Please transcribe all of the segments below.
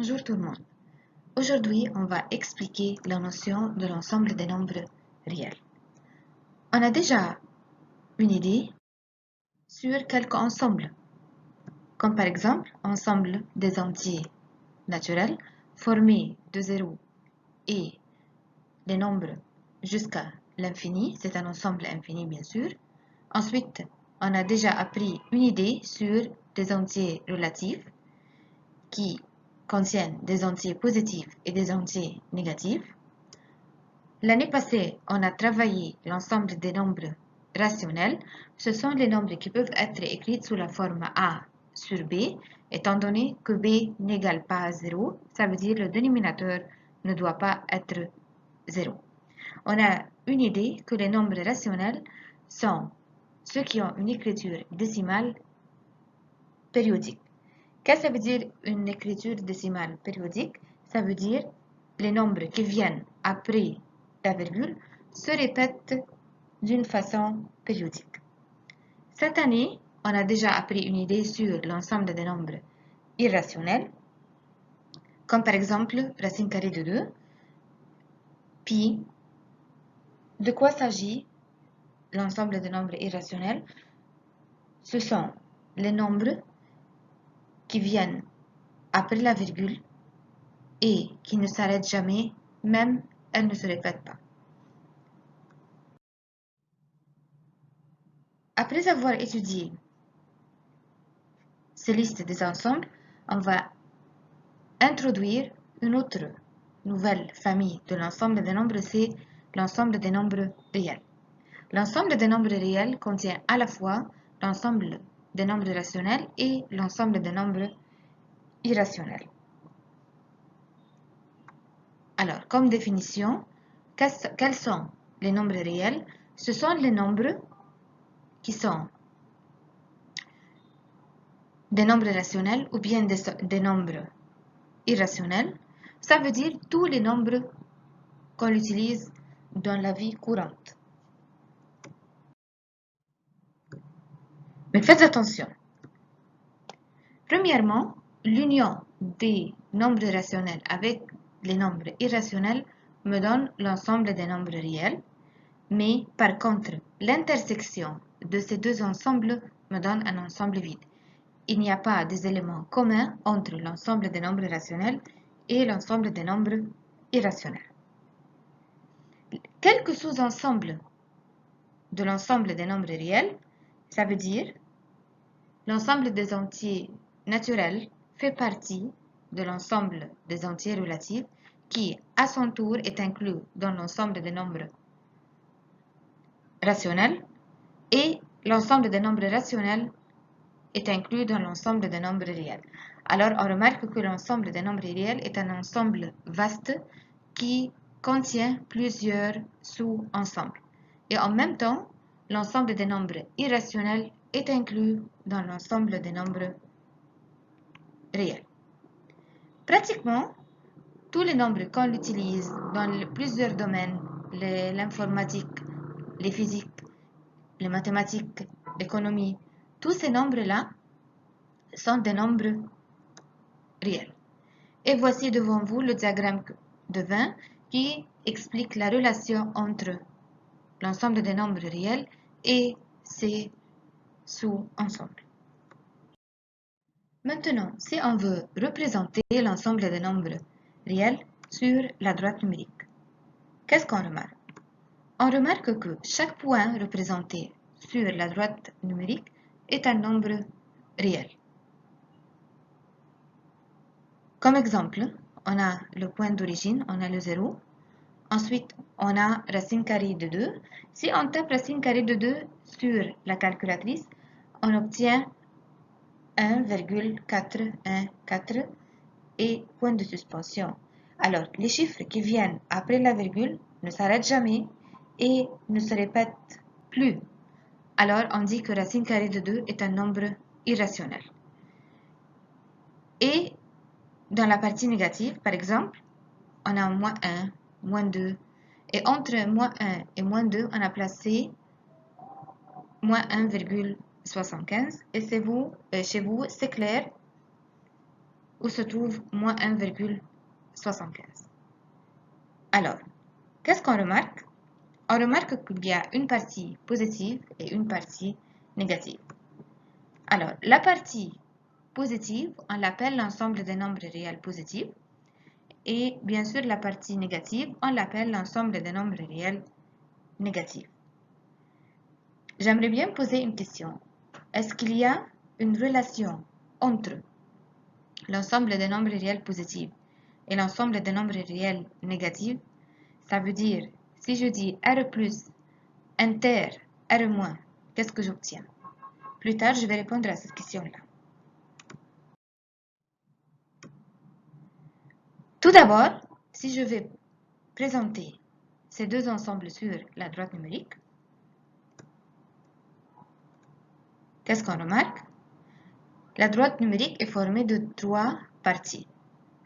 Bonjour tout le monde. Aujourd'hui, on va expliquer la notion de l'ensemble des nombres réels. On a déjà une idée sur quelques ensembles, comme par exemple ensemble des entiers naturels formés de zéro et les nombres jusqu'à l'infini. C'est un ensemble infini, bien sûr. Ensuite, on a déjà appris une idée sur des entiers relatifs qui contiennent des entiers positifs et des entiers négatifs. L'année passée, on a travaillé l'ensemble des nombres rationnels. Ce sont les nombres qui peuvent être écrits sous la forme A sur B, étant donné que B n'égale pas à 0, ça veut dire que le dénominateur ne doit pas être 0. On a une idée que les nombres rationnels sont ceux qui ont une écriture décimale périodique. Qu'est-ce que ça veut dire une écriture décimale périodique? Ça veut dire les nombres qui viennent après la virgule se répètent d'une façon périodique. Cette année, on a déjà appris une idée sur l'ensemble des nombres irrationnels, comme par exemple racine carrée de 2, pi. De quoi s'agit l'ensemble des nombres irrationnels? Ce sont les nombres qui viennent après la virgule et qui ne s'arrêtent jamais, même elles ne se répètent pas. Après avoir étudié ces listes des ensembles, on va introduire une autre nouvelle famille de l'ensemble des nombres, c'est l'ensemble des nombres réels. L'ensemble des nombres réels contient à la fois l'ensemble des nombres rationnels et l'ensemble des nombres irrationnels. Alors, comme définition, quels sont les nombres réels? Ce sont les nombres qui sont des nombres rationnels ou bien des nombres irrationnels. Ça veut dire tous les nombres qu'on utilise dans la vie courante. Mais faites attention. Premièrement, l'union des nombres rationnels avec les nombres irrationnels me donne l'ensemble des nombres réels, mais par contre, l'intersection de ces deux ensembles me donne un ensemble vide. Il n'y a pas des éléments communs entre l'ensemble des nombres rationnels et l'ensemble des nombres irrationnels. Quelques sous-ensembles de l'ensemble des nombres réels, ça veut dire l'ensemble des entiers naturels fait partie de l'ensemble des entiers relatifs qui, à son tour, est inclus dans l'ensemble des nombres rationnels et l'ensemble des nombres rationnels est inclus dans l'ensemble des nombres réels. Alors, on remarque que l'ensemble des nombres réels est un ensemble vaste qui contient plusieurs sous-ensembles. Et en même temps, l'ensemble des nombres irrationnels est inclus dans l'ensemble des nombres réels. Pratiquement, tous les nombres qu'on utilise dans plusieurs domaines, l'informatique, les physiques, les mathématiques, l'économie, tous ces nombres-là sont des nombres réels. Et voici devant vous le diagramme de Venn qui explique la relation entre l'ensemble des nombres réels et ses sous-ensembles. Maintenant, si on veut représenter l'ensemble des nombres réels sur la droite numérique, qu'est-ce qu'on remarque? On remarque que chaque point représenté sur la droite numérique est un nombre réel. Comme exemple, on a le point d'origine, on a le 0. Ensuite, on a racine carrée de 2. Si on tape racine carrée de 2 sur la calculatrice, on obtient 1,414 et point de suspension. Alors, les chiffres qui viennent après la virgule ne s'arrêtent jamais et ne se répètent plus. Alors, on dit que racine carrée de 2 est un nombre irrationnel. Et dans la partie négative, par exemple, on a moins 1, moins 2. Et entre moins 1 et moins 2, on a placé moins 1,75. Et chez vous, c'est clair. où se trouve moins 1,75. Alors, qu'est-ce qu'on remarque? On remarque qu'il y a une partie positive et une partie négative. Alors, la partie positive, on l'appelle l'ensemble des nombres réels positifs. Et bien sûr, la partie négative, on l'appelle l'ensemble des nombres réels négatifs. J'aimerais bien poser une question. Est-ce qu'il y a une relation entre l'ensemble des nombres réels positifs et l'ensemble des nombres réels négatifs? Ça veut dire, si je dis R plus inter R moins, qu'est-ce que j'obtiens? Plus tard, je vais répondre à cette question-là. Tout d'abord, si je vais présenter ces deux ensembles sur la droite numérique, qu'est-ce qu'on remarque? La droite numérique est formée de trois parties.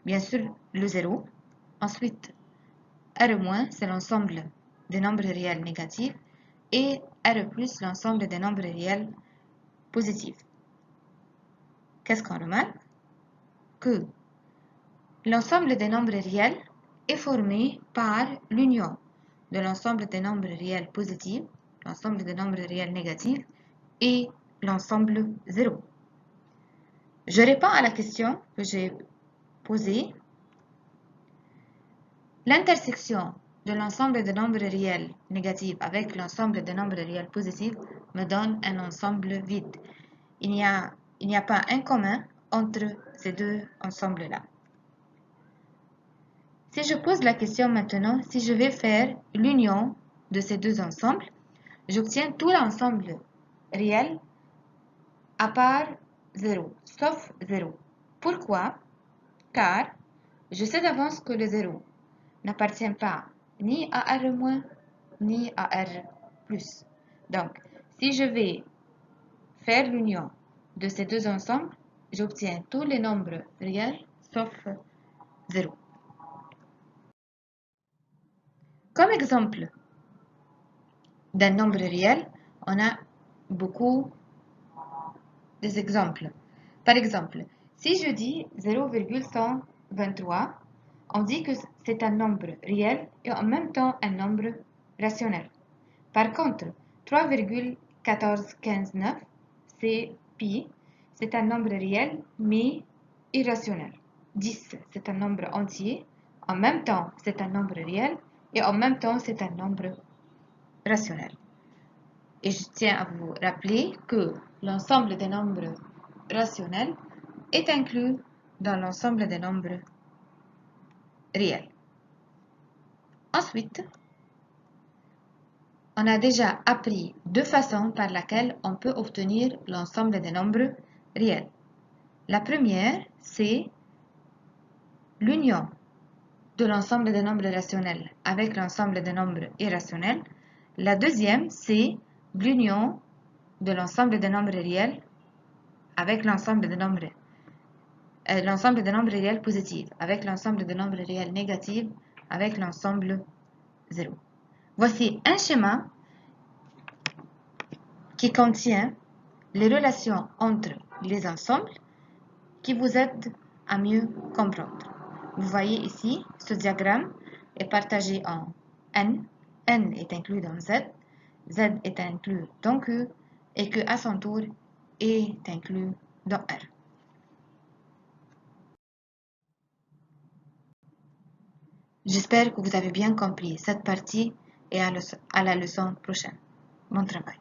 Bien sûr, le 0. Ensuite, R-, c'est l'ensemble des nombres réels négatifs. Et R+, l'ensemble des nombres réels positifs. Qu'est-ce qu'on remarque? Que l'ensemble des nombres réels est formé par l'union de l'ensemble des nombres réels positifs, l'ensemble des nombres réels négatifs et l'ensemble 0. Je réponds à la question que j'ai posée. L'intersection de l'ensemble des nombres réels négatifs avec l'ensemble des nombres réels positifs me donne un ensemble vide. Il n'y a pas un commun entre ces deux ensembles-là. Si je pose la question maintenant, si je vais faire l'union de ces deux ensembles, j'obtiens tout l'ensemble réel à part 0, sauf 0. Pourquoi? Car je sais d'avance que le 0 n'appartient pas ni à R- ni à R+. Donc, si je vais faire l'union de ces deux ensembles, j'obtiens tous les nombres réels sauf 0. Comme exemple d'un nombre réel, on a beaucoup d'exemples. Par exemple, si je dis 0,123, on dit que c'est un nombre réel et en même temps un nombre rationnel. Par contre, 3,1459, c'est pi, c'est un nombre réel mais irrationnel. 10, c'est un nombre entier, en même temps c'est un nombre réel et en même temps c'est un nombre rationnel. Et je tiens à vous rappeler que l'ensemble des nombres rationnels est inclus dans l'ensemble des nombres réels. Ensuite, on a déjà appris deux façons par lesquelles on peut obtenir l'ensemble des nombres réels. La première, c'est l'union de l'ensemble des nombres rationnels avec l'ensemble des nombres irrationnels. La deuxième, c'est l'union de l'ensemble des nombres réels avec l'ensemble des nombres réels positifs, avec l'ensemble des nombres réels négatifs, avec l'ensemble 0. Voici un schéma qui contient les relations entre les ensembles qui vous aident à mieux comprendre. Vous voyez ici, ce diagramme est partagé en N. N est inclus dans Z. Z est inclus dans Q et Q à son tour est inclus dans R. J'espère que vous avez bien compris cette partie et à la leçon prochaine. Bon travail.